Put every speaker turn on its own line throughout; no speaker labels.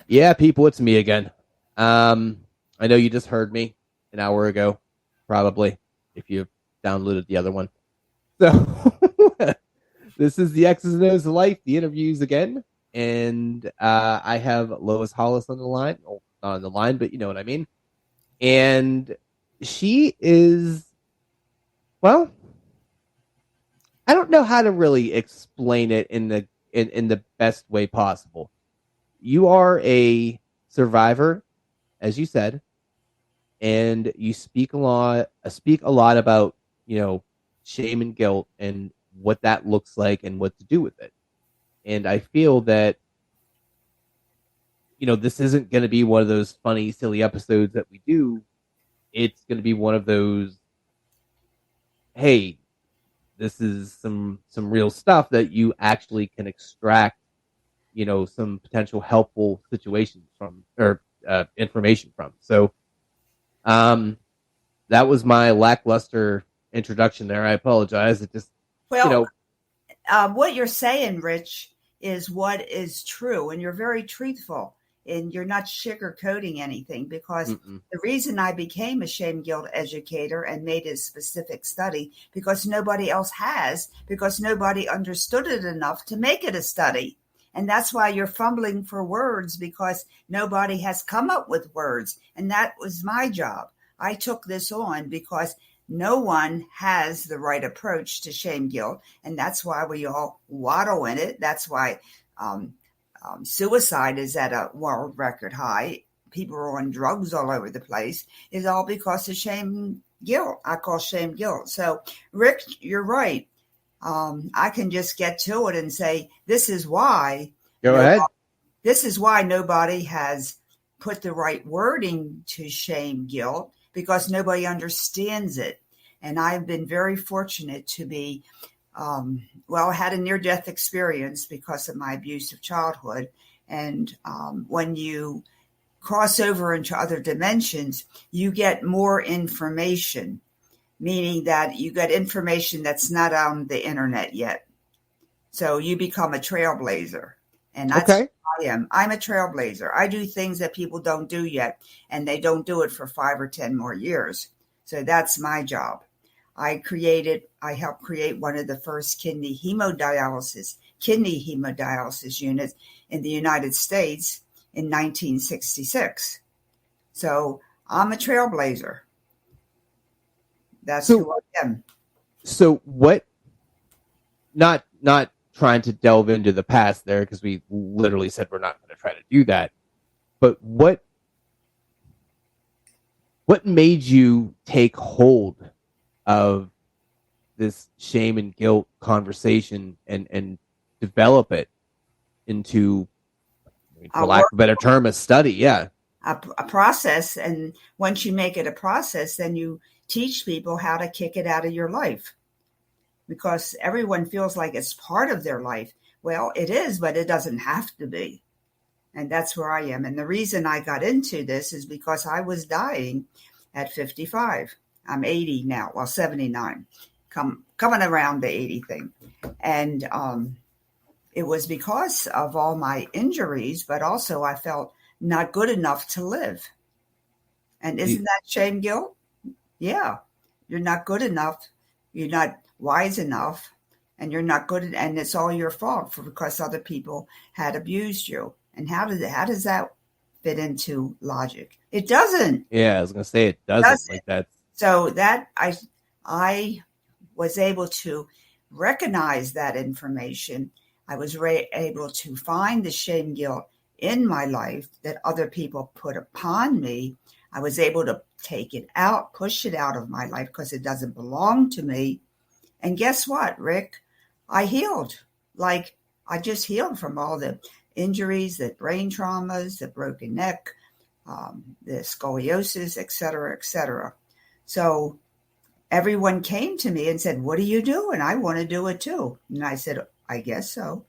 Yeah, people, it's me again. I know you just heard me an hour ago, probably, if you downloaded the other one. So, this is the X's and O's of life, the interviews again. And I have Lois Hollis on the line. Well, not on the line, but you know what I mean. And she is, well, I don't know how to really explain it in the best way possible. You are a survivor, as you said, and you speak a lot about, you know, shame and guilt and what that looks like and what to do with it. And I feel that, you know, this isn't going to be one of those funny, silly episodes that we do. It's going to be one of those, hey, this is some real stuff that you actually can extract, you know, some potential helpful situations from, or information from. So um that was my lackluster introduction there. I apologize. It just, you
Well,
know,
what you're saying, Rich, is what is true, and you're very truthful, and you're not sugarcoating anything. Because
mm-mm.
the reason I became a shame guilt educator and made a specific study, because nobody else has, because nobody understood it enough to make it a study. And that's why you're fumbling for words, because nobody has come up with words. And that was my job. I took this on because no one has the right approach to shame guilt. And that's why we all waddle in it. That's why um, suicide is at a world record high. People are on drugs all over the place. Is all because of shame guilt. I call shame guilt. So, Rick, you're right. I can just get to it and say, this is why
Go
nobody,
ahead.
this is why nobody has put the right wording to shame guilt, because nobody understands it. And I've been very fortunate to be, I had a near death experience because of my abusive childhood. And when you cross over into other dimensions, you get more information, meaning that you get information that's not on the internet yet. So you become a trailblazer. And that's
Okay.
who I am. I'm a trailblazer. I do things that people don't do yet, and they don't do it for 5 or 10 more years. So that's my job. I helped create one of the first kidney hemodialysis units in the United States in 1966. So I'm a trailblazer. That's
So
who I am.
what, not trying to delve into the past there, because we literally said we're not going to try to do that. But what made you take hold of this shame and guilt conversation and develop it into, for lack of a better term, a study? Yeah.
A process. And once you make it a process, then you teach people how to kick it out of your life, because everyone feels like it's part of their life. Well, it is, but it doesn't have to be. And that's where I am. And the reason I got into this is because I was dying at 55. I'm 80 now, well, 79, coming around the 80 thing. And it was because of all my injuries, but also I felt not good enough to live. And isn't that shame guilt? Yeah. You're not good enough. You're not wise enough. And you're not good. And it's all your fault because other people had abused you. And how does that fit into logic? It doesn't.
Yeah, I was going to say it doesn't. Like that.
So that I was able to recognize that information. I was able to find the shame guilt in my life that other people put upon me. I was able to take it out, push it out of my life because it doesn't belong to me. And guess what, Rick? I healed. Like, I just healed from all the injuries, the brain traumas, the broken neck, the scoliosis, et cetera, et cetera. So everyone came to me and said, "What do you do?" And I want to do it too. And I said, "I guess so."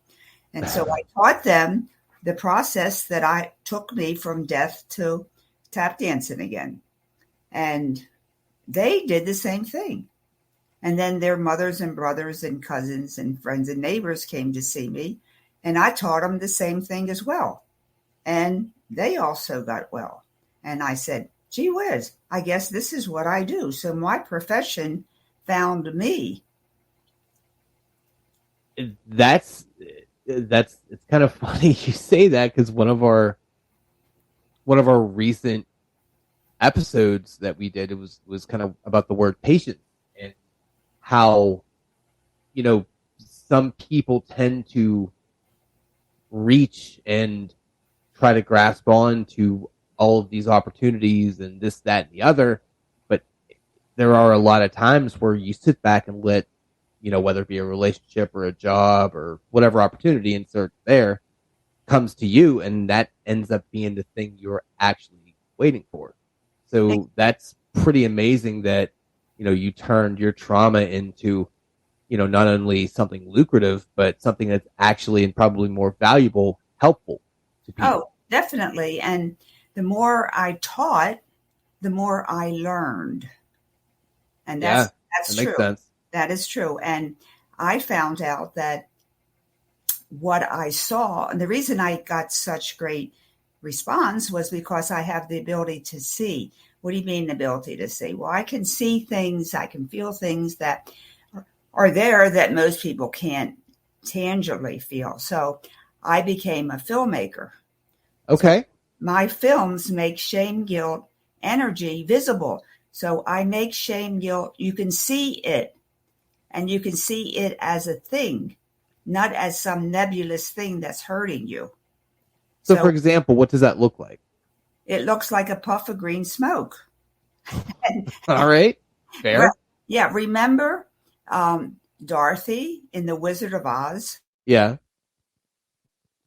And so I taught them the process that I took me from death to tap dancing again. And they did the same thing. And then their mothers and brothers and cousins and friends and neighbors came to see me. And I taught them the same thing as well. And they also got well. And I said, gee whiz, I guess this is what I do. So my profession found me.
That's it's kind of funny you say that, because one of our recent episodes that we did, it was kind of about the word patience, and how, you know, some people tend to reach and try to grasp on to all of these opportunities and this, that, and the other. But there are a lot of times where you sit back and let, whether it be a relationship or a job or whatever opportunity insert there comes to you, and that ends up being the thing you're actually waiting for. So that's pretty amazing that, you turned your trauma into, not only something lucrative, but something that's actually and probably more valuable, helpful to people.
Oh, definitely. And the more I taught, the more I learned. And
Yeah,
that's
that makes
true.
sense.
That is true. And I found out that what I saw, and the reason I got such great response was because I have the ability to see. What do you mean, the ability to see? Well, I can see things, I can feel things that are there that most people can't tangibly feel. So I became a filmmaker. So
Okay.
my films make shame, guilt, energy visible. So I make shame, guilt, you can see it, and you can see it as a thing, not as some nebulous thing that's hurting you.
So, for
So
example, what does that look like?
it looks like a puff of green smoke. And,
All right.
well,
Fair.
yeah, remember Dorothy in The Wizard of Oz?
Yeah.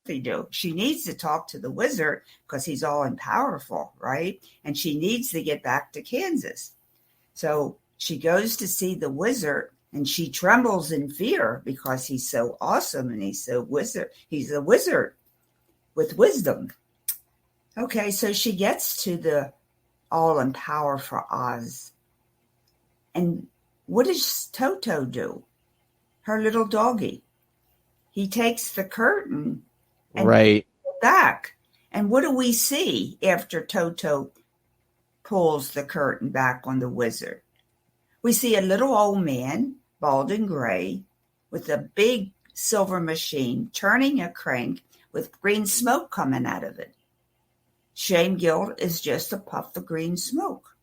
They do. She needs to talk to the wizard because he's all and powerful, right? And she needs to get back to Kansas. So she goes to see the wizard, and she trembles in fear because he's so awesome and he's so wizard. He's a wizard with wisdom. Okay, so she gets to the all and powerful Oz. And what does Toto do? Her little doggy. He takes the curtain and
Right.
back. And what do we see after Toto pulls the curtain back on the wizard? We see a little old man, bald and gray, with a big silver machine turning a crank with green smoke coming out of it. Shame guilt is just a puff of green smoke,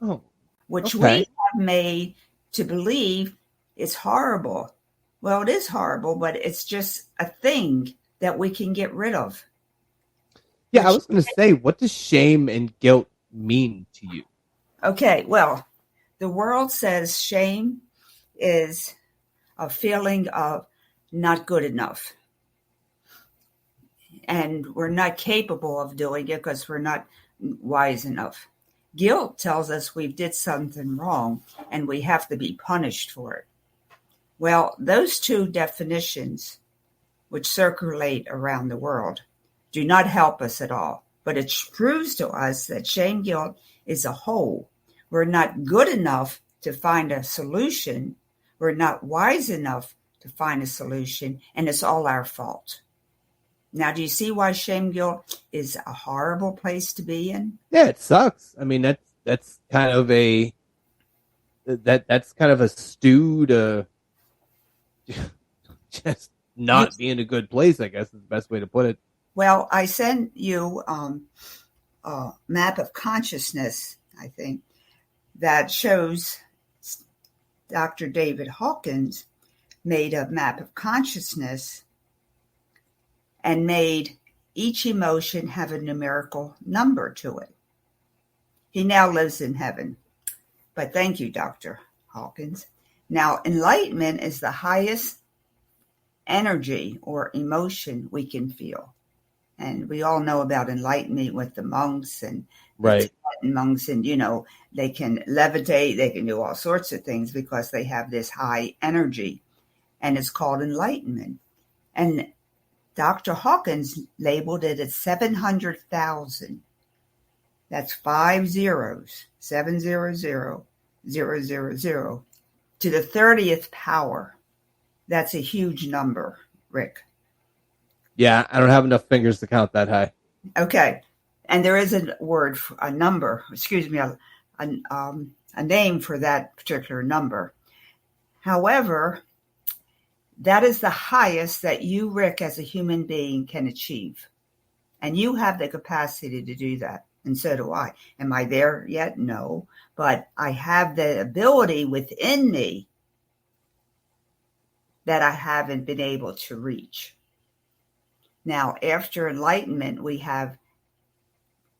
Oh,
which we
okay.
have made to believe is horrible. Well, it is horrible, but it's just a thing that we can get rid of.
Yeah, I
Which,
was going to say, what does shame and guilt mean to you?
okay, well, the world says shame is a feeling of not good enough. And we're not capable of doing it because we're not wise enough. Guilt tells us we did something wrong and we have to be punished for it. Well, those two definitions, which circulate around the world, do not help us at all. But it proves to us that shame guilt is a whole. We're not good enough to find a solution. We're not wise enough to find a solution, and it's all our fault. Now, do you see why shame guilt is a horrible place to be in?
Yeah, it sucks. I mean, that's kind of a stew to just
You,
not be in a good place, I guess is the best way to put it.
well, I sent you a map of consciousness, I think, that shows Dr. David Hawkins made a map of consciousness and made each emotion have a numerical number to it. He now lives in heaven. But thank you, Dr. Hawkins. Now, enlightenment is the highest energy or emotion we can feel. And we all know about enlightenment with the monks and the
Right.
Tibetan monks, and they can levitate, they can do all sorts of things because they have this high energy, and it's called enlightenment. And Dr. Hawkins labeled it at 700,000. That's 5 zeros, 700,000 to the 30th power. That's a huge number, Rick.
Yeah, I don't have enough fingers to count that high.
Okay. And there is a word, a number, excuse me, a name for that particular number. However, that is the highest that you, Rick, as a human being can achieve. And you have the capacity to do that. And so do I. Am I there yet? No. But I have the ability within me that I haven't been able to reach. Now, after enlightenment, we have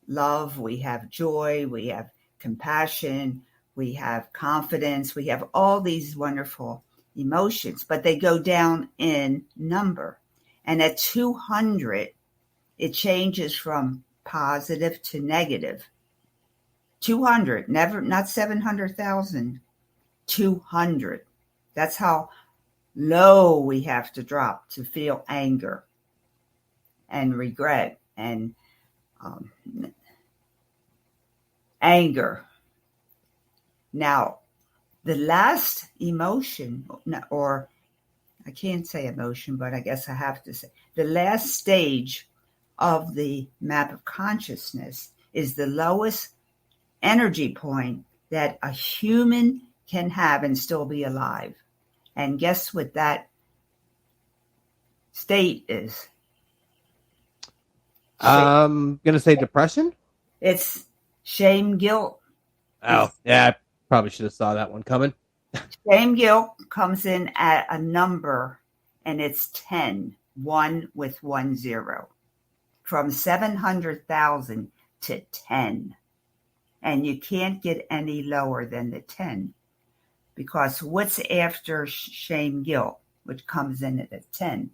love, we have joy, we have compassion, we have confidence, we have all these wonderful emotions, but they go down in number. And at 200, it changes from positive to negative. 200, never, not 700,000, 200. That's how low we have to drop to feel anger and regret and anger. Now, the last emotion, or I can't say emotion, but I guess I have to say, the last stage of the map of consciousness is the lowest energy point that a human can have and still be alive. And guess what that state is?
I'm gonna say depression.
It's shame, guilt.
Oh, yeah, I probably should have saw that one coming.
Shame, guilt comes in at a number, and it's 10, 1 with 1 0. From 700,000 to 10. And you can't get any lower than the 10. Because what's after shame, guilt, which comes in at a 10?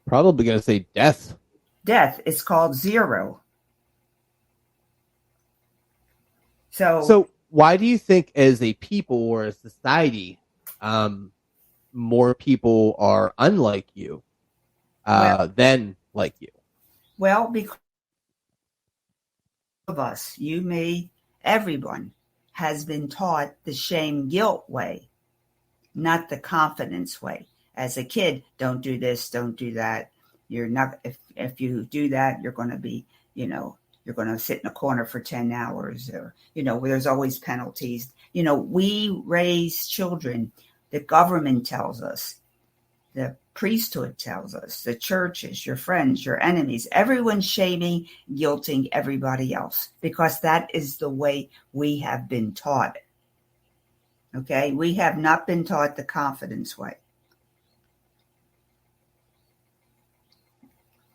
Probably gonna say death.
Death is called 0.
So why do you think, as a people or a society, more people are unlike you than like you?
Well, because of us, you, me, everyone has been taught the shame guilt way, not the confidence way. As a kid, don't do this, don't do that. You're not, if you do that, you're going to be, you're going to sit in a corner for 10 hours or, where there's always penalties. We raise children. The government tells us, the priesthood tells us, the churches, your friends, your enemies, everyone's shaming, guilting everybody else because that is the way we have been taught. Okay. We have not been taught the confidence way.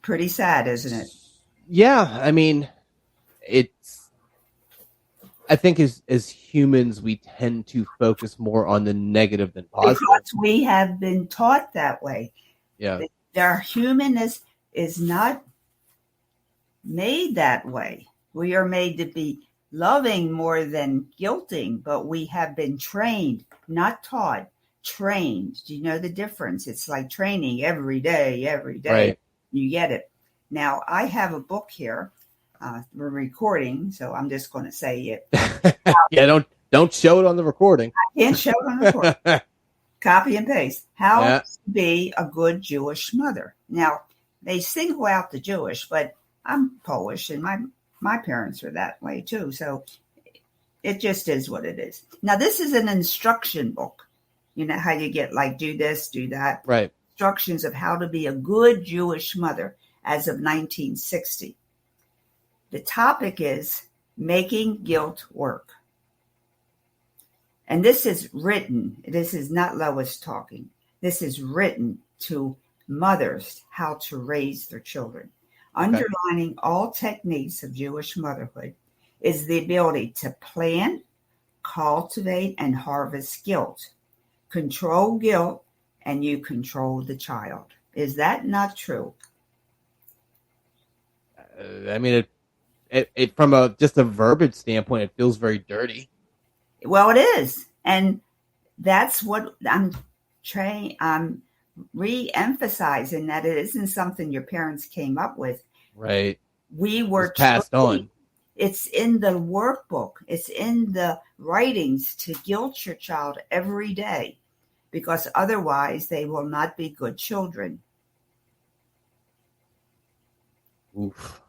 Pretty sad, isn't it?
Yeah. I mean, I think as humans, we tend to focus more on the negative than positive.
Because we have been taught that way.
Yeah.
Our human is not made that way. We are made to be loving more than guilting, but we have been trained, not taught, trained. Do you know the difference? It's like training every day.
Right.
You get it. Now, I have a book here. We're recording, so I'm just going to say it.
Yeah, don't show it on the recording.
I can't show it on the recording. Copy and paste. How
Yeah.
to be a good Jewish mother. Now, they single out the Jewish, but I'm Polish, and my parents are that way too. So it just is what it is. Now, this is an instruction book. You know how you get like do this, do that.
Right.
Instructions of how to be a good Jewish mother as of 1960. The topic is making guilt work. And this is written. This is not Lois talking. This is written to mothers how to raise their children. Okay. Underlining all techniques of Jewish motherhood is the ability to plant, cultivate, and harvest guilt. Control guilt, and you control the child. Is that not true?
I mean, it from just a verbiage standpoint, it feels very dirty.
Well, it is, and that's what I'm re-emphasizing, that it isn't something your parents came up with.
Right.
We were
passed on.
It's in the workbook. It's in the writings to guilt your child every day, because otherwise they will not be good children.
Oof.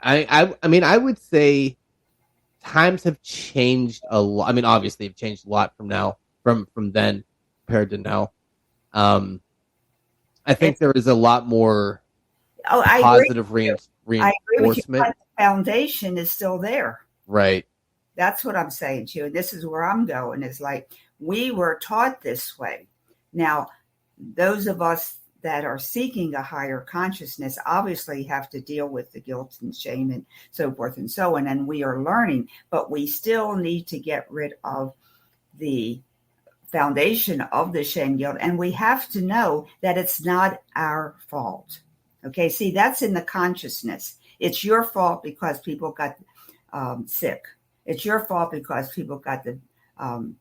I mean, I would say times have changed a lot. I mean, obviously, they've changed a lot from then compared to now. Um, I think
It's,
there is a lot more
oh, I agree with
positive
you. I agree with you,
reinforcement.
but the foundation is still there.
Right.
That's what I'm saying to you. And this is where I'm going is like, we were taught this way. Now, those of us that are seeking a higher consciousness obviously have to deal with the guilt and shame and so forth and so on. And we are learning, but we still need to get rid of the foundation of the shame guilt. And we have to know that it's not our fault. Okay. See, that's in the consciousness. It's your fault because people got sick. It's your fault because people got um,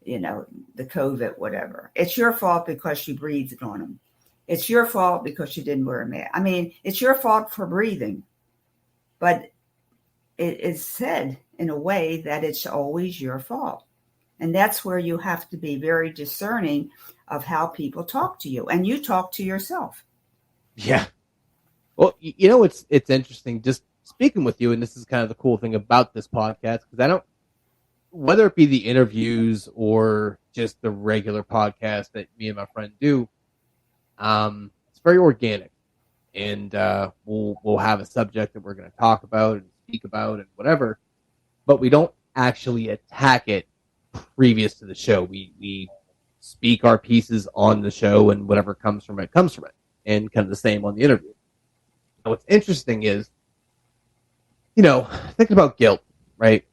the COVID, whatever. It's your fault because you breathed on them. It's your fault because you didn't wear a mask. I mean, it's your fault for breathing, but it is said in a way that it's always your fault. And that's where you have to be very discerning of how people talk to you, and you talk to yourself.
Yeah. Well, it's interesting just speaking with you, and this is kind of the cool thing about this podcast, because I don't, whether it be the interviews or just the regular podcast that me and my friend do, it's very organic, and we'll have a subject that we're going to talk about and speak about and whatever, but we don't actually attack it previous to the show. We speak our pieces on the show, and whatever comes from it, and kind of the same on the interview. And what's interesting is, thinking about guilt, right?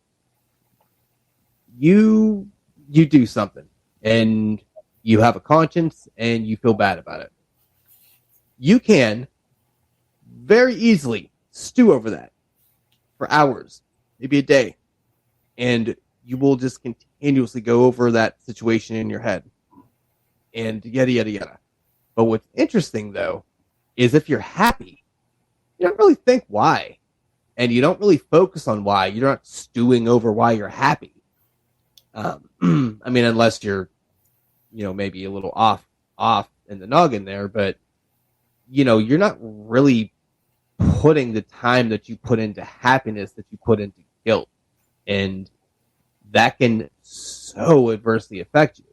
You do something and you have a conscience and you feel bad about it. You can very easily stew over that for hours, maybe a day, and you will just continuously go over that situation in your head and yada, yada, yada. But what's interesting, though, is if you're happy, you don't really think why. And you don't really focus on why. You're not stewing over why you're happy. I mean, unless you're, maybe a little off in the noggin there, but, you're not really putting the time that you put into happiness that you put into guilt. And that can so adversely affect you.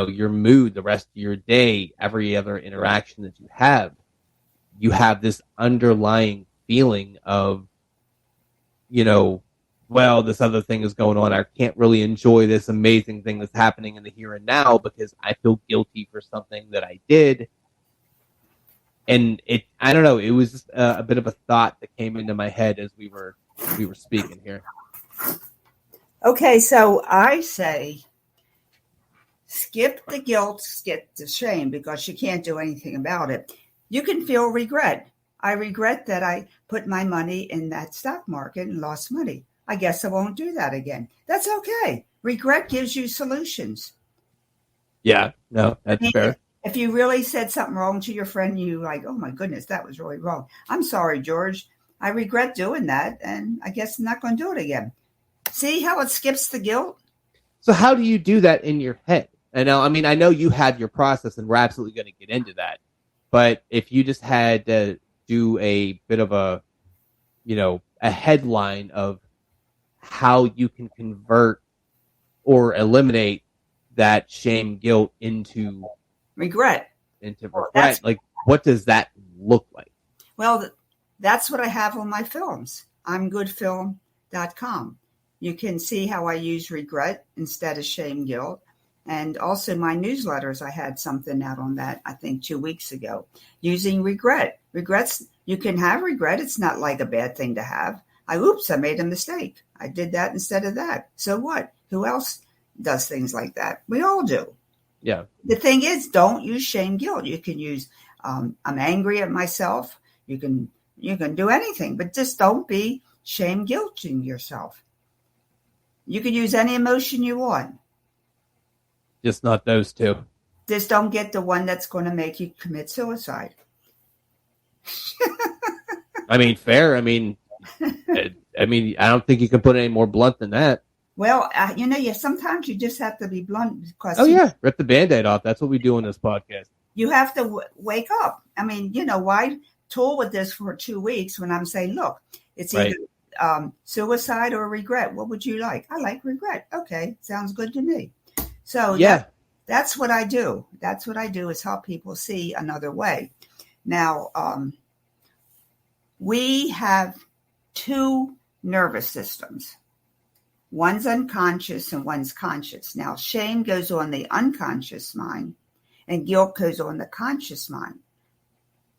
Your mood, the rest of your day, every other interaction that you have this underlying feeling of, well, this other thing is going on. I can't really enjoy this amazing thing that's happening in the here and now because I feel guilty for something that I did. And I don't know, it was just a bit of a thought that came into my head as we were speaking here.
Okay, so I say skip the guilt, skip the shame, because you can't do anything about it. You can feel regret. I regret that I put my money in that stock market and lost money. I guess I won't do that again. That's okay. Regret gives you solutions.
Yeah, no, that's fair.
If you really said something wrong to your friend, you like, oh my goodness, that was really wrong. I'm sorry, George. I regret doing that, and I guess I'm not going to do it again. See how it skips the guilt?
So how do you do that in your head? I know you have your process, and we're absolutely going to get into that. But if you just had to do a bit of a headline of how you can convert or eliminate that shame guilt into
regret.
Like, what does that look like?
Well, that's what I have on my films. I'mGoodFilm.com. You can see how I use regret instead of shame guilt. And also my newsletters, I had something out on that, I think 2 weeks ago, using regret. Regrets, you can have regret. It's not like a bad thing to have. I made a mistake. I did that instead of that. So what? Who else does things like that? We all do.
Yeah.
The thing is, don't use shame guilt. You can use, I'm angry at myself. You can do anything, but just don't be shame guilting yourself. You can use any emotion you want.
Just not those two.
Just don't get the one that's going to make you commit suicide.
I mean, fair. I don't think you can put any more blunt than that.
Well, sometimes you just have to be blunt because.
Oh yeah, rip the Band-Aid off. That's what we do in this podcast.
You have to wake up. I mean, why tool with this for 2 weeks when I'm saying, look, it's either
Right.
suicide or regret. What would you like? I like regret. Okay, sounds good to me. So
Yeah.
that's what I do. That's what I do is help people see another way. Now, we have two nervous systems. One's unconscious and one's conscious. Now, shame goes on the unconscious mind and guilt goes on the conscious mind.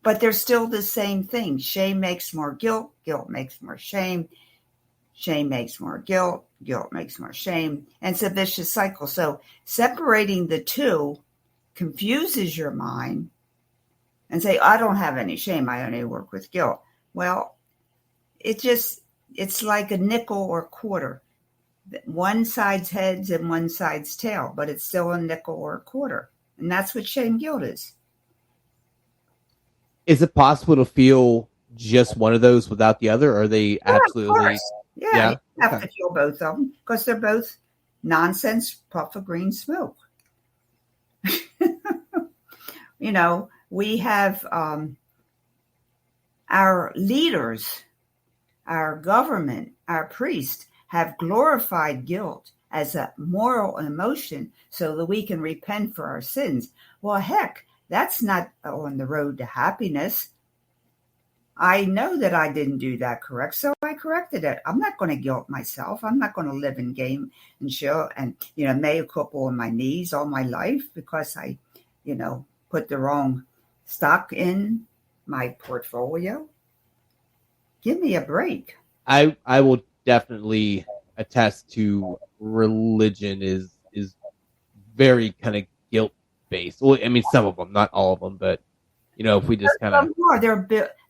But they're still the same thing. Shame makes more guilt. Guilt makes more shame. Shame makes more guilt. Guilt makes more shame. And it's a vicious cycle. So separating the two confuses your mind and say, I don't have any shame. I only work with guilt. Well, it's like a nickel or quarter. One side's heads and one side's tail, but it's still a nickel or a quarter. And that's what shame guilt is.
Is it possible to feel just one of those without the other? Or are they absolutely?
Yeah, you have to feel both of them because they're both nonsense puff of green smoke. We have our leaders, our government, our priests have glorified guilt as a moral emotion so that we can repent for our sins. Well, heck, that's not on the road to happiness. I know that I didn't do that correct, so I corrected it. I'm not going to guilt myself. I'm not going to live in game and show and, mea culpa on my knees all my life because I, put the wrong stock in my portfolio. Give me a break.
I will definitely attest to religion is very kind of guilt based. Well, I mean, some of them, not all of them, but if we just kind of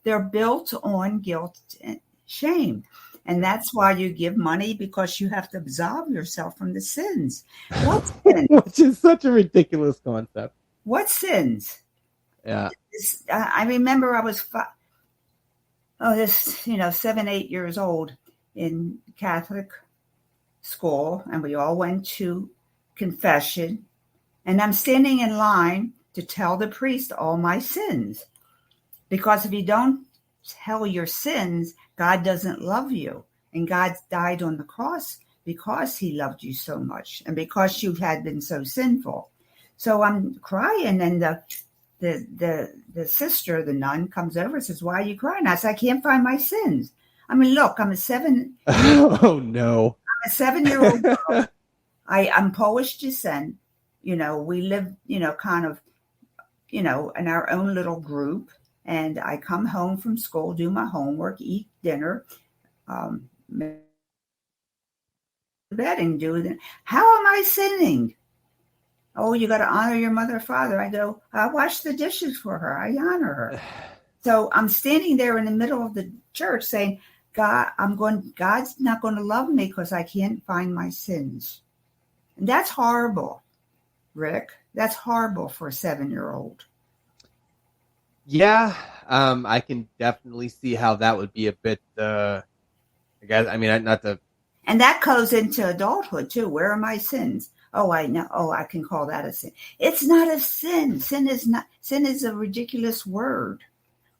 they're built on guilt and shame, and that's why you give money because you have to absolve yourself from the sins. What sins?
Which is such a ridiculous concept.
What sins?
Yeah,
I remember I was 7, 8 years old in Catholic school, and we all went to confession, and I'm standing in line to tell the priest all my sins. Because if you don't tell your sins, God doesn't love you. And God died on the cross because he loved you so much and because you had been so sinful. So I'm crying, and the sister, the nun, comes over and says, why are you crying? I said, I can't find my sins. I mean, look, I'm a 7-year-old girl. I'm Polish descent. We live, kind of, in our own little group. And I come home from school, do my homework, eat dinner, bed, and do it. How am I sinning? Oh, you got to honor your mother or father. I go, I wash the dishes for her. I honor her. So I'm standing there in the middle of the church saying, God's not going to love me because I can't find my sins. And that's horrible, Rick. That's horrible for a 7-year-old.
Yeah, I can definitely see how that would be a bit, I guess, I mean, not to.
And that goes into adulthood too. Where are my sins? Oh, I know. Oh, I can call that a sin. It's not a sin. Sin is a ridiculous word.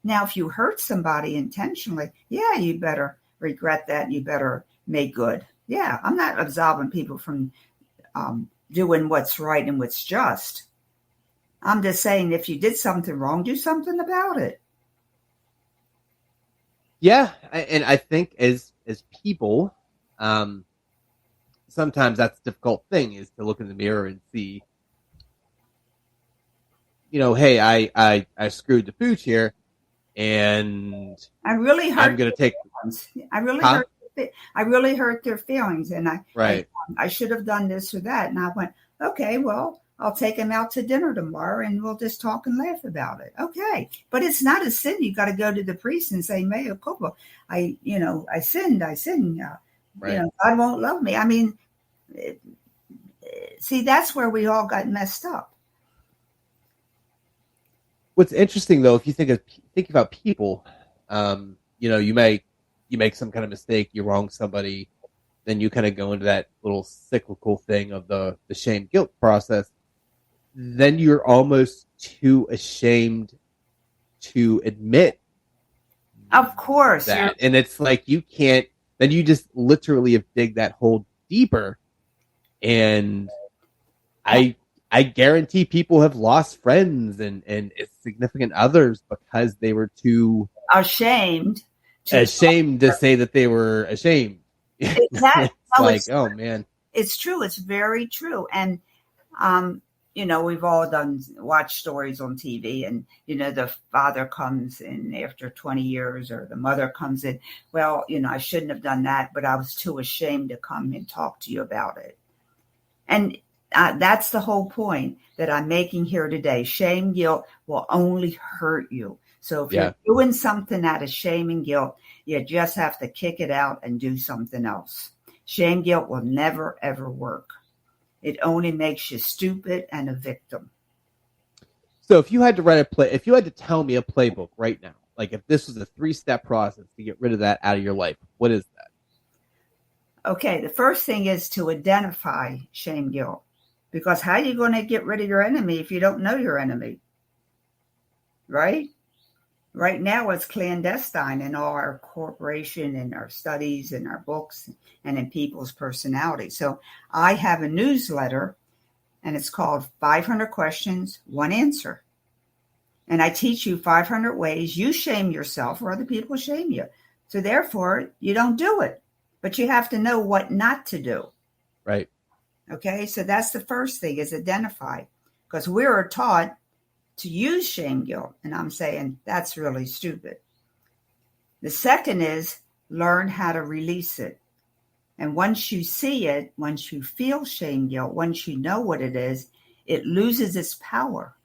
Now, if you hurt somebody intentionally, yeah, you better regret that. You better make good. Yeah, I'm not absolving people from doing what's right and what's just. I'm just saying if you did something wrong, do something about it.
Yeah, and I think as people, sometimes that's the difficult thing is to look in the mirror and see, hey, I screwed the pooch here, and
I really hurt.
I'm going to take.
I really hurt their feelings, and
right.
I should have done this or that, and I went, okay, well, I'll take him out to dinner tomorrow, and we'll just talk and laugh about it. Okay, but it's not a sin. You got to go to the priest and say, mea culpa. I sinned.
Right.
God won't love me. I mean, see, that's where we all got messed up.
What's interesting though, if you think about people, you make some kind of mistake, you wrong somebody, then you kind of go into that little cyclical thing of the shame guilt process. Then you're almost too ashamed to admit
Of course.
that. And it's like you can't, then you just literally have dig that hole deeper. And I guarantee people have lost friends and significant others because they were too
ashamed to
ashamed to say that they were ashamed.
exactly.
It's like, oh man.
It's true. It's very true. And we've all watched stories on TV, and the father comes in after 20 years, or the mother comes in. Well, I shouldn't have done that, but I was too ashamed to come and talk to you about it. And that's the whole point that I'm making here today. Shame, guilt will only hurt you. So if you're doing something out of shame and guilt, you just have to kick it out and do something else. Shame, guilt will never, ever work. It only makes you stupid and a victim.
So if you had to if you had to tell me a playbook right now, like if this was a 3-step process to get rid of that out of your life, what is that?
Okay, the first thing is to identify shame, guilt. Because how are you going to get rid of your enemy if you don't know your enemy? Right? Right now it's clandestine in all our corporation and our studies and our books and in people's personality. So I have a newsletter, and it's called 500 Questions, One Answer. And I teach you 500 ways you shame yourself or other people shame you. So therefore, you don't do it. But you have to know what not to do.
Right.
Okay, so that's the first thing, is identify. Because we are taught to use shame, guilt. And I'm saying that's really stupid. The second is learn how to release it. And once you see it, once you feel shame, guilt, once you know what it is, it loses its power.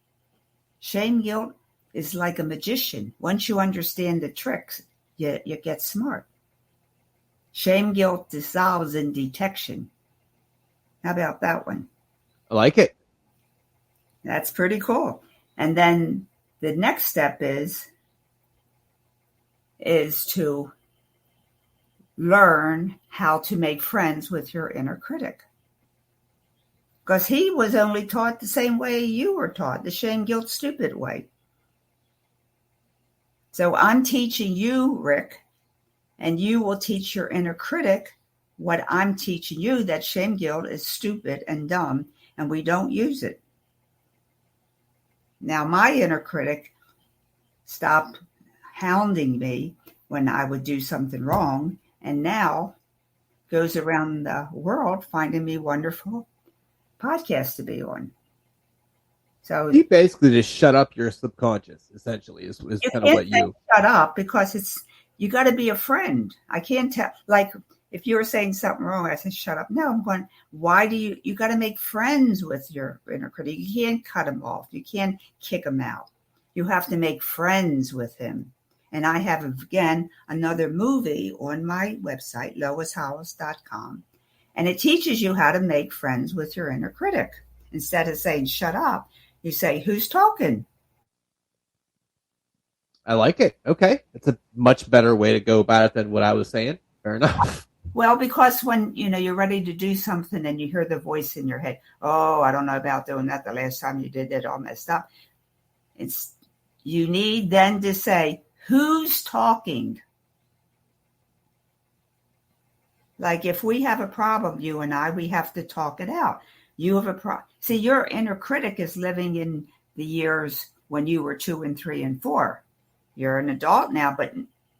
Shame, guilt is like a magician. Once you understand the tricks, you get smart. Shame, guilt dissolves in detection. How about that one?
I like it.
That's pretty cool. And then the next step is to learn how to make friends with your inner critic. Because he was only taught the same way you were taught, the shame, guilt, stupid way. So I'm teaching you, Rick, and you will teach your inner critic what I'm teaching you, that shame, guilt is stupid and dumb, and we don't use it. Now, my inner critic stopped hounding me when I would do something wrong, and now goes around the world finding me wonderful podcasts to be on. So
you basically just shut up your subconscious, essentially, is kind of what you
shut up, because you got to be a friend. I can't tell, like, if you were saying something wrong, I said, shut up. No, I'm going, why do you got to make friends with your inner critic. You can't cut him off. You can't kick him out. You have to make friends with him. And I have, again, another movie on my website, loishollis.com. And it teaches you how to make friends with your inner critic. Instead of saying, shut up, you say, who's talking?
I like it. Okay. It's a much better way to go about it than what I was saying. Fair enough.
Well, because when, you're ready to do something and you hear the voice in your head, oh, I don't know about doing that. The last time you did that, all messed up. You need then to say, who's talking? Like if we have a problem, you and I, we have to talk it out. You have a problem. See, your inner critic is living in the years when you were 2 and 3 and 4. You're an adult now, but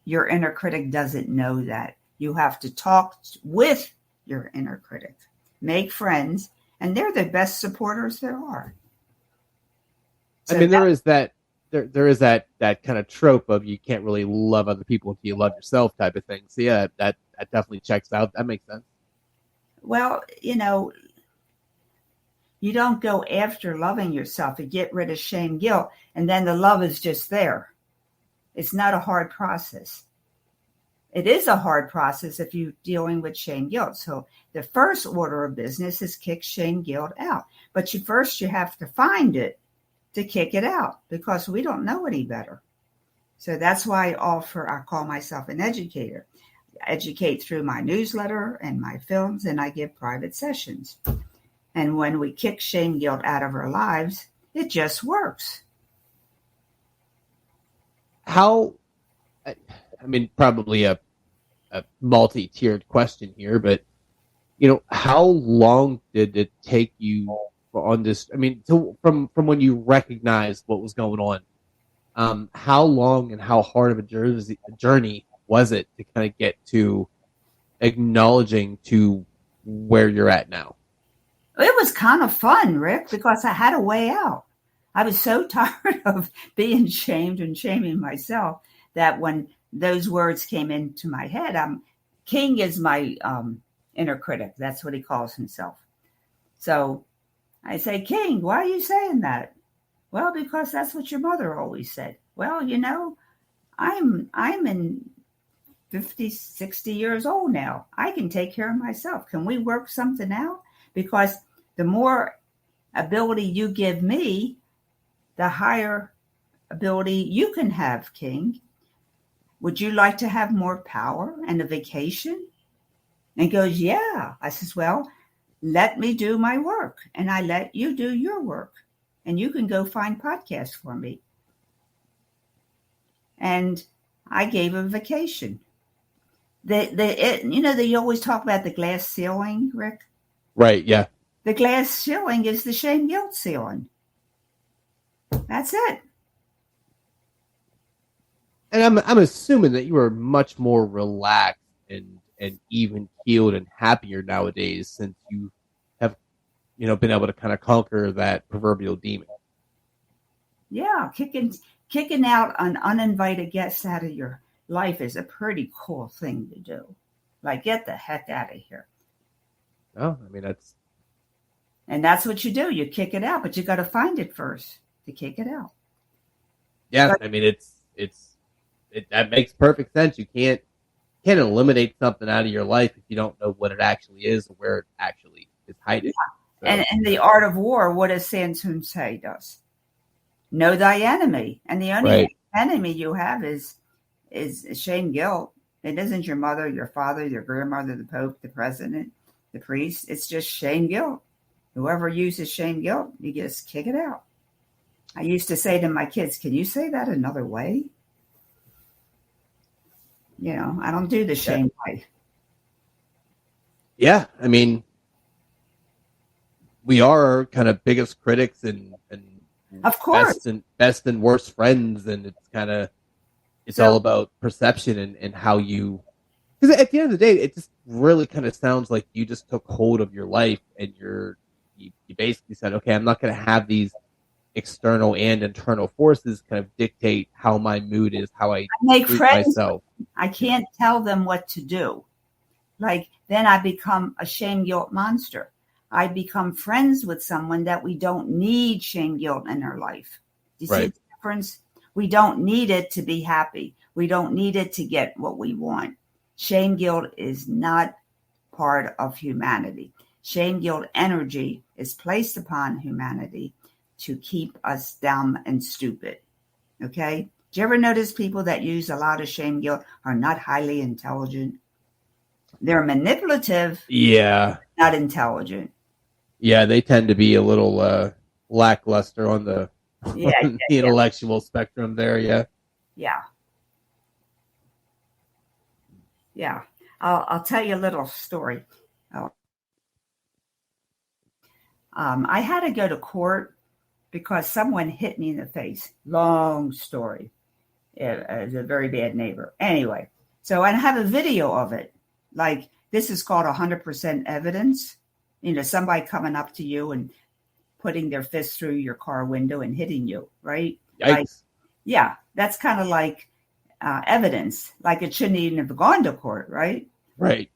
your inner critic doesn't know that. You have to talk with your inner critic, make friends, and they're the best supporters there are.
So I mean, there is that kind of trope of you can't really love other people until you love yourself type of thing. So yeah, that definitely checks out. That makes sense.
Well, you don't go after loving yourself. You get rid of shame, guilt, and then the love is just there. It's not a hard process. It is a hard process if you're dealing with shame, guilt. So the first order of business is kick shame, guilt out. But you have to find it to kick it out, because we don't know any better. So that's why I call myself an educator. I educate through my newsletter and my films, and I give private sessions. And when we kick shame, guilt out of our lives, it just works.
How I mean, probably a multi-tiered question here, but how long did it take you on this? I mean, from when you recognized what was going on, how long and how hard of a journey was it to kind of get to acknowledging to where you're at now?
It was kind of fun, Rick, because I had a way out. I was so tired of being shamed and shaming myself that when those words came into my head, King is my inner critic. That's what he calls himself. So I say, King, why are you saying that? Well, because that's what your mother always said. Well, I'm in 50, 60 years old now. I can take care of myself. Can we work something out? Because the more ability you give me, the higher ability you can have, King. Would you like to have more power and a vacation? And he goes, yeah. I says, well, let me do my work and I let you do your work. And you can go find podcasts for me. And I gave him a vacation. They always talk about the glass ceiling, Rick.
Right. Yeah.
The glass ceiling is the shame guilt ceiling. That's it.
And I'm assuming that you are much more relaxed and even keeled and happier nowadays since you have been able to kind of conquer that proverbial demon.
Yeah, kicking out an uninvited guest out of your life is a pretty cool thing to do. Like, get the heck out of here.
Oh, I mean,
that's what you do. You kick it out, but you got to find it first to kick it out.
Yeah, I mean, that makes perfect sense. You can't eliminate something out of your life if you don't know what it actually is or where it actually is hiding.
Yeah. So, and the art of war, what does Sun Tzu say does? Know thy enemy. And the only enemy you have is shame guilt. It isn't your mother, your father, your grandmother, the Pope, the president, the priest. It's just shame guilt. Whoever uses shame guilt, you just kick it out. I used to say to my kids, can you say that another way? I don't do the shame way.
Yeah, I mean, we are our kind of biggest critics and
of course
best and worst friends, and it's all about perception and how you. Because at the end of the day, it just really kind of sounds like you just took hold of your life and you basically said, okay, I'm not going to have these external and internal forces kind of dictate how my mood is, how I
make
treat
friends.
Myself.
I can't tell them what to do. Like, then I become a shame guilt monster. I become friends with someone that we don't need shame guilt in our life. Do you see the difference? We don't need it to be happy. We don't need it to get what we want. Shame guilt is not part of humanity. Shame guilt energy is placed upon humanity to keep us dumb and stupid. Okay? Do you ever notice people that use a lot of shame guilt are not highly intelligent? They're manipulative.
Yeah.
Not intelligent.
Yeah, they tend to be a little lackluster on the intellectual spectrum there, yeah.
Yeah. Yeah. I'll tell you a little story. I had to go to court because someone hit me in the face. Long story. It was a very bad neighbor. Anyway, so I have a video of it. Like, this is called 100% evidence. Somebody coming up to you and putting their fist through your car window and hitting you, right?
Yikes.
That's kind of like evidence. Like, it shouldn't even have gone to court, right?
Right.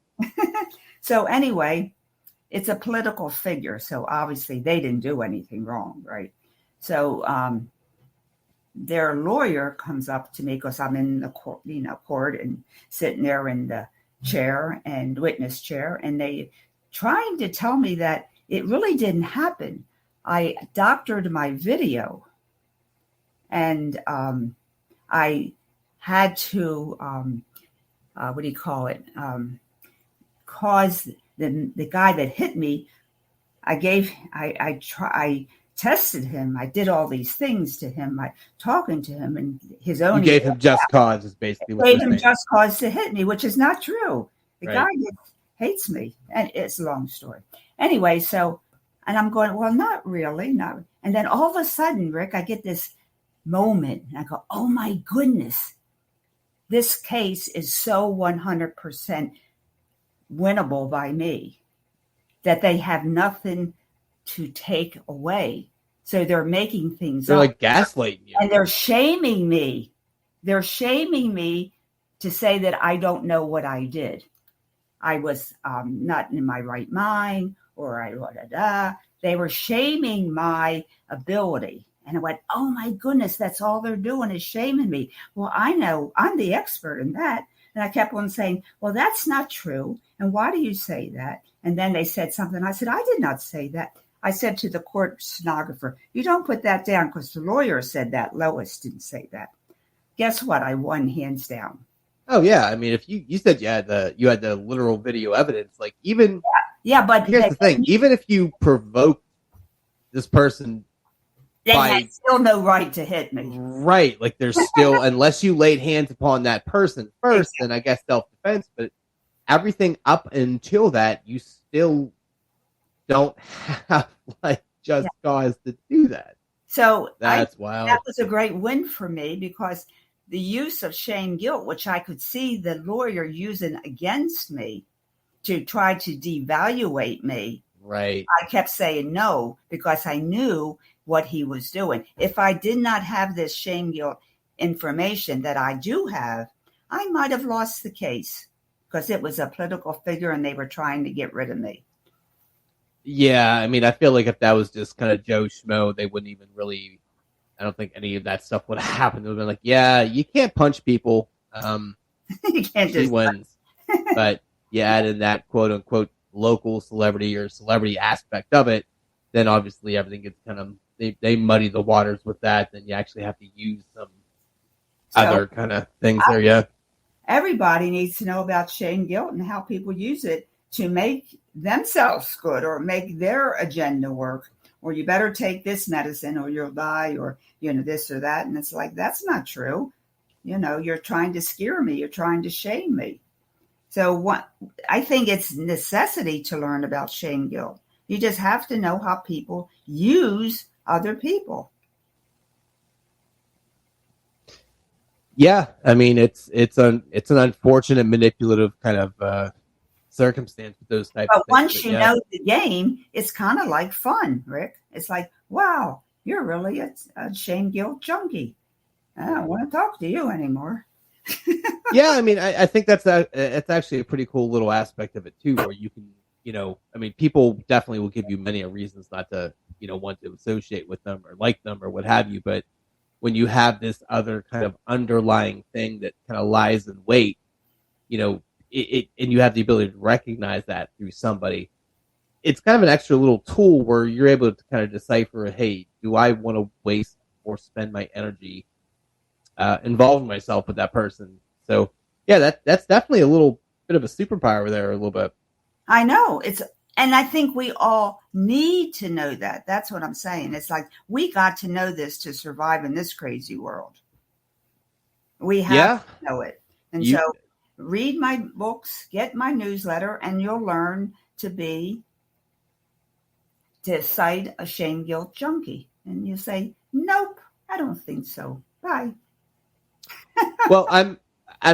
So anyway, it's a political figure. So obviously they didn't do anything wrong, right? So their lawyer comes up to me because I'm in the court and sitting there in the chair and witness chair, and they trying to tell me that it really didn't happen. I doctored my video, and I had to cause the guy that hit me. I tested him. I did all these things to him. I talking to him and his
You
own.
gave him just cause, is basically what
Gave
you're
him
saying.
just cause to hit me, which is not true. The guy
Right.
hates me, and it's a long story. Anyway, so, and I'm going, well, not really, not. And then all of a sudden, Rick, I get this moment, and I go, oh my goodness, this case is so 100% winnable by me that they have nothing to take away. So they're making things
They're
up.
like gaslighting you.
And they're shaming me. They're shaming me to say that I don't know what I did. I was not in my right mind, or they were shaming my ability. And I went, oh my goodness, that's all they're doing is shaming me. Well, I know I'm the expert in that. And I kept on saying, well, that's not true. And why do you say that? And then they said something. I said, I did not say that. I said to the court stenographer, you don't put that down because the lawyer said that. Lois didn't say that. Guess what? I won hands down.
Oh yeah, I mean, if you said you had the literal video evidence, like even
but
here's the thing, even if you provoke this person,
they had still no right to hit me.
Right, like there's still unless you laid hands upon that person first, then I guess self-defense. But everything up until that, you still don't have like just cause to do that.
So
that's wild.
That was a great win for me because the use of shame guilt, which I could see the lawyer using against me to try to devaluate me.
Right.
I kept saying no because I knew what he was doing. If I did not have this shame guilt information that I do have, I might have lost the case because it was a political figure and they were trying to get rid of me.
Yeah, I mean, I feel like if that was just kind of Joe Schmo, they wouldn't even really. I don't think any of that stuff would have happened. They would have been like, yeah, you can't punch people.
You can't
she
just
wins. But you add in that quote unquote local celebrity or celebrity aspect of it, then obviously everything gets kind of they muddy the waters with that. Then you actually have to use some other kind of things there. Yeah.
Everybody needs to know about shame guilt and how people use it to make themselves good or make their agenda work. Or you better take this medicine or you'll die, or, this or that. And it's like, that's not true. You're trying to scare me. You're trying to shame me. So I think it's necessity to learn about shame guilt. You just have to know how people use other people.
Yeah. I mean, it's an unfortunate manipulative kind of, circumstance with those types of things.
But once you know the game, it's kind of like fun, Rick. It's like, wow, you're really a shame guilt junkie. I don't want to talk to you anymore.
Yeah, I mean, I think that's actually a pretty cool little aspect of it too, where you can, I mean, people definitely will give you many reasons not to, want to associate with them or like them or what have you. But when you have this other kind of underlying thing that kind of lies in wait, and you have the ability to recognize that through somebody, it's kind of an extra little tool where you're able to kind of decipher, hey, do I want to waste or spend my energy involving myself with that person? So, yeah, that's definitely a little bit of a superpower there, a little bit.
I know. And I think we all need to know that. That's what I'm saying. It's like we got to know this to survive in this crazy world. We have to know it. And so read my books, get my newsletter, and you'll learn to cite a shame guilt junkie. And you say, nope, I don't think so. Bye.
Well, I'm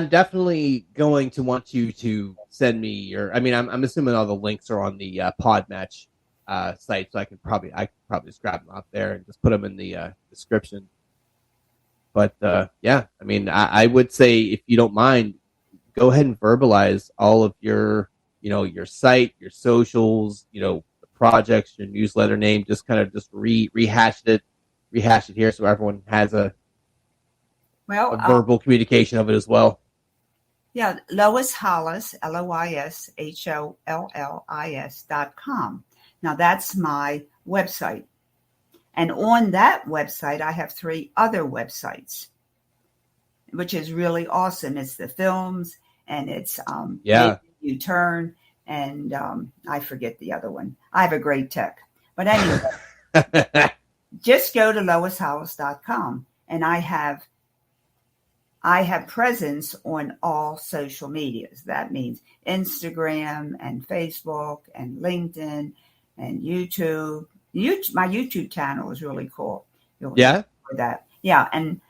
definitely going to want you to send me I'm assuming all the links are on the Podmatch site, so I could probably just grab them out there and just put them in the description. But I would say, if you don't mind, go ahead and verbalize all of your, your site, your socials, the projects, your newsletter name. Just kind of rehash it here so everyone has a verbal communication of it as well.
Yeah, Lois Hollis, LoisHollis.com. Now that's my website. And on that website, I have 3 other websites, which is really awesome. It's the films, and it's You Turn, and I forget the other one. I have a great tech. But anyway, Just go to loishollis.com, and I have presence on all social medias. That means Instagram and Facebook and LinkedIn and YouTube. My YouTube channel is really cool. You'll
Yeah.
enjoy that. Yeah. And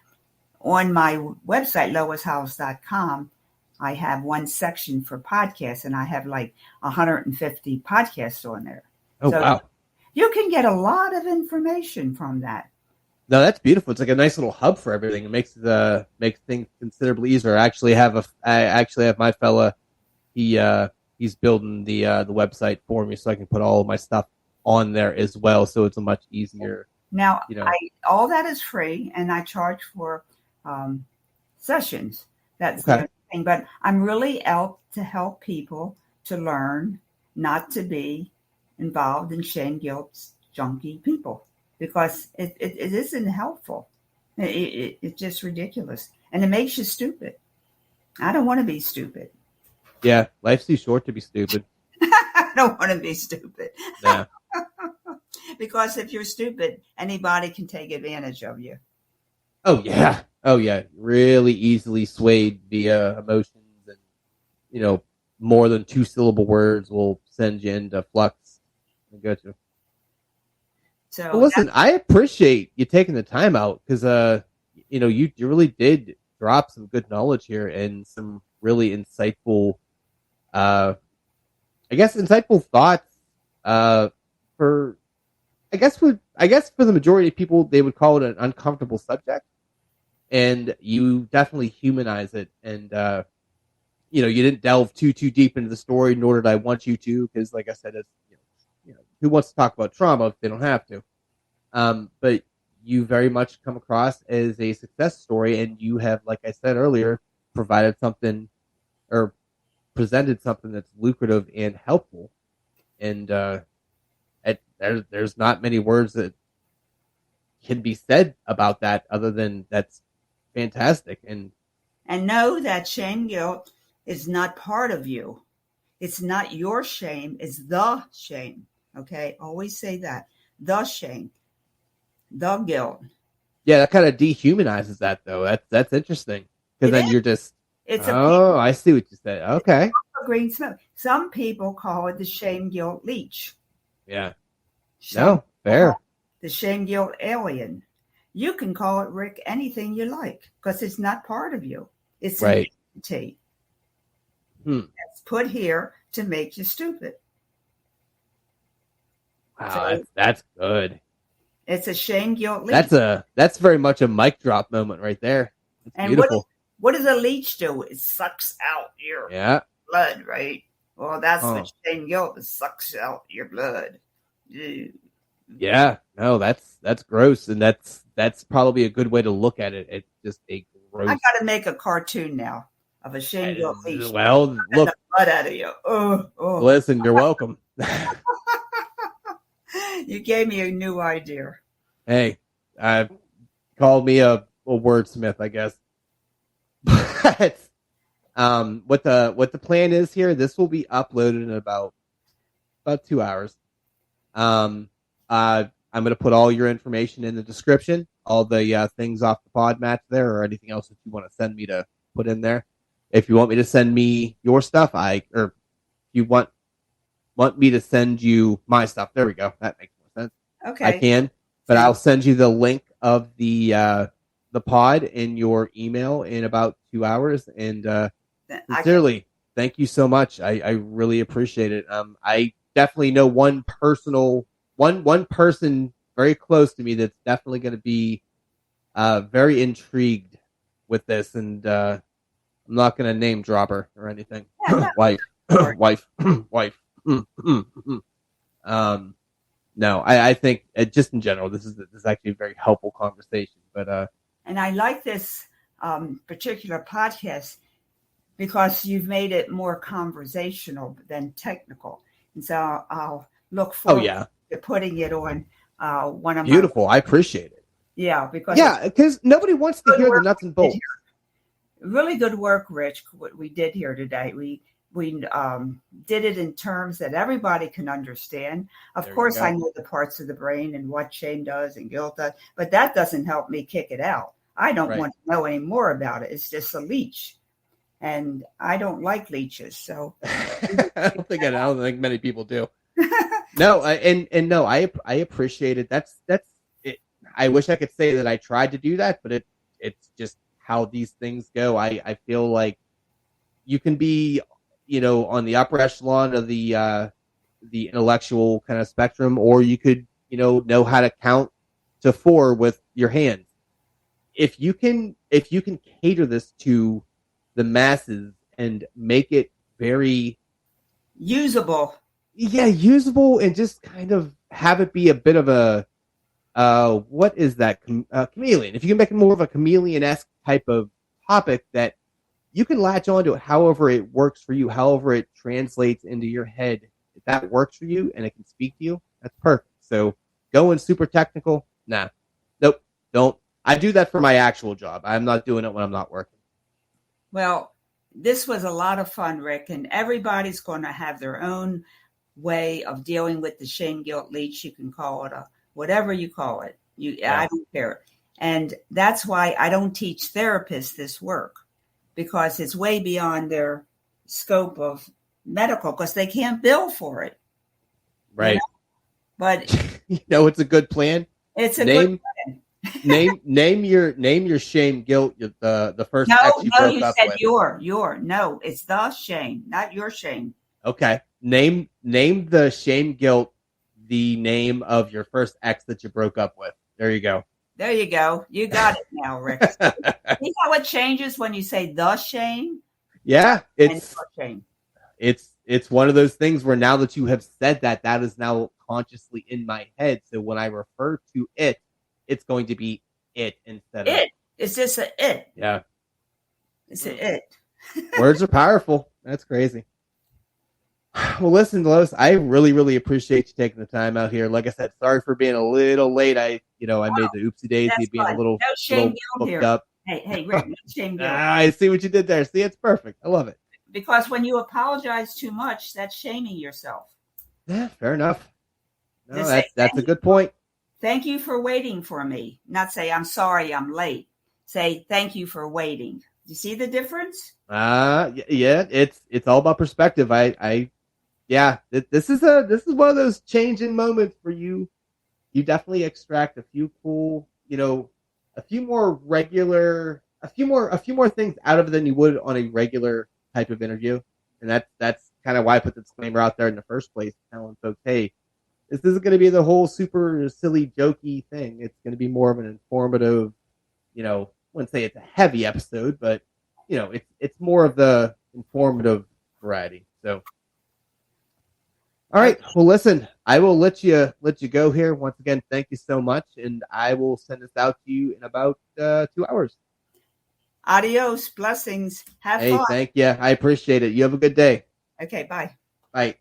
on my website, loishollis.com, I have one section for podcasts, and I have like 150 podcasts on there.
Oh,
So
wow.
you can get a lot of information from that.
No, that's beautiful. It's like a nice little hub for everything. It makes things considerably easier. I actually have my fella. He's building the website for me, so I can put all of my stuff on there as well. So it's a much easier.
Now,
You know.
all that is free, and I charge for sessions. That's the
Okay.
only thing. But I'm really out to help people to learn not to be involved in shame, guilt, junkie people, because it isn't helpful. It's just ridiculous, and it makes you stupid. I don't want to be stupid.
Yeah, life's too short to be stupid.
I don't want to be stupid.
Yeah.
Because if you're stupid, anybody can take advantage of you.
Oh yeah. Oh yeah. Really easily swayed via emotions, and more than 2-syllable words will send you into flux. I got you.
So
Well, listen, I appreciate you taking the time out because you really did drop some good knowledge here and some really insightful, insightful thoughts. For for the majority of people, they would call it an uncomfortable subject, and you definitely humanize it. And you didn't delve too deep into the story, nor did I want you to, because, like I said, it's who wants to talk about trauma if they don't have to? But you very much come across as a success story, and you have, like I said earlier, provided something or presented something that's lucrative and helpful. And there's not many words that can be said about that other than that's fantastic. And
know that shame, guilt is not part of you. It's not your shame. It's the shame. Okay, always say that. The shame, the guilt.
yeah, that kind of dehumanizes that, though. That's interesting because then you're just
It's
I see what you said. Okay,
green smoke. Some people call it the shame guilt leech.
yeah,
Some
fair.
The shame guilt alien. You can call it, Rick, anything you like because it's not part of you. It's an
Right.
entity. It's put here to make you stupid.
Wow,
So
that's good.
it's a shame guilt leech.
That's very much a mic drop moment right there. It's
And
beautiful.
what does a leech do? It sucks out your
Yeah.
blood, right? Well, that's what shame guilt. It sucks out your blood. Ew.
Yeah. No, that's gross, and that's probably a good way to look at it. It's just a gross.
I got to make a cartoon now of a shame guilt leech.
Well, look,
the blood out of you. Oh.
Listen, you're welcome.
You gave me a new idea.
Hey, called me a wordsmith, I guess. But what the plan is here, this will be uploaded in about 2 hours. I'm going to put all your information in the description, all the things off the pod match there, or anything else that you want to send me to put in there. If you want me to send me your stuff, or you want me to send you my stuff, there we go. That makes more sense.
Okay.
I can, but I'll send you the link of the pod in your email in about 2 hours. And sincerely, thank you so much. I really appreciate it. I definitely know one person very close to me that's definitely going to be very intrigued with this, and I'm not going to name drop her or anything.
Yeah, no.
wife. No, I think just in general, this is actually a very helpful conversation. But
and I like this particular podcast because you've made it more conversational than technical, and so I'll look forward to putting it on one of
beautiful. I appreciate it.
Yeah, because
nobody wants to hear the nuts and bolts.
Really good work, Rich. What we did here today, we we did it in terms that everybody can understand. Of
There you
course, I
go.
know the parts of the brain and what shame does and guilt does, but that doesn't help me kick it out. I don't
Right.
want to know any more about it. It's just a leech, and I don't like leeches. So
I don't think many people do. No, and no, I appreciate it. That's it. I wish I could say that I tried to do that, but it's just how these things go. I feel like you can be, on the upper echelon of the intellectual kind of spectrum, or you could, know how to count to 4 with your hands. If you can cater this to the masses and make it very,
usable.
yeah, usable, and just kind of have it be a bit of a what is that, chameleon. If you can make it more of a chameleon-esque type of topic that you can latch onto it however it works for you, however it translates into your head. If that works for you and it can speak to you, that's perfect. So going super technical, nah, nope, don't. I do that for my actual job. I'm not doing it when I'm not working.
Well, this was a lot of fun, Rick, and everybody's going to have their own way of dealing with the shame guilt leech. You can call it whatever you call it.
Yeah.
I don't care. And that's why I don't teach therapists this work, because it's way beyond their scope of medical, because they can't bill for it.
Right.
But
it's a good plan.
It's a good plan.
name your shame guilt, the first ex you
No,
broke
you
up
said
with.
your. No, it's the shame, not your shame.
Okay. Name the shame guilt, the name of your first ex that you broke up with. There you go.
There you go. You got it now, Rick. See how it changes when you say the shame?
Yeah,
And shame.
It's one of those things where now that you have said that, that is now consciously in my head. So when I refer to it, it's going to be it instead of
it. It's just a it.
Yeah.
It's a it.
Words are powerful. That's crazy. Well, listen, Lois, I really, really appreciate you taking the time out here. Like I said, sorry for being a little late. I made the oopsie daisy being
fine.
a little,
no shame guilt here.
Up.
Hey, Rick, no shame guilt.
I see what you did there. See, it's perfect. I love it.
Because when you apologize too much, that's shaming yourself.
Yeah, fair enough. No,
Just
that's a good point.
Thank you for waiting for me. Not say, I'm sorry I'm late. Say, thank you for waiting. You see the difference?
Yeah, it's all about perspective. This is one of those changing moments for you. You definitely extract a few cool, a few more things out of it than you would on a regular type of interview. And that's kind of why I put the disclaimer out there in the first place, telling folks, hey, this isn't going to be the whole super silly, jokey thing. It's going to be more of an informative, I wouldn't say it's a heavy episode, but it's more of the informative variety. So, all right. Well, listen, I will let you go here. Once again, thank you so much, and I will send this out to you in about 2 hours.
Adios, blessings. Have fun.
Hey, thank you. I appreciate it. You have a good day.
Okay, bye.
Bye.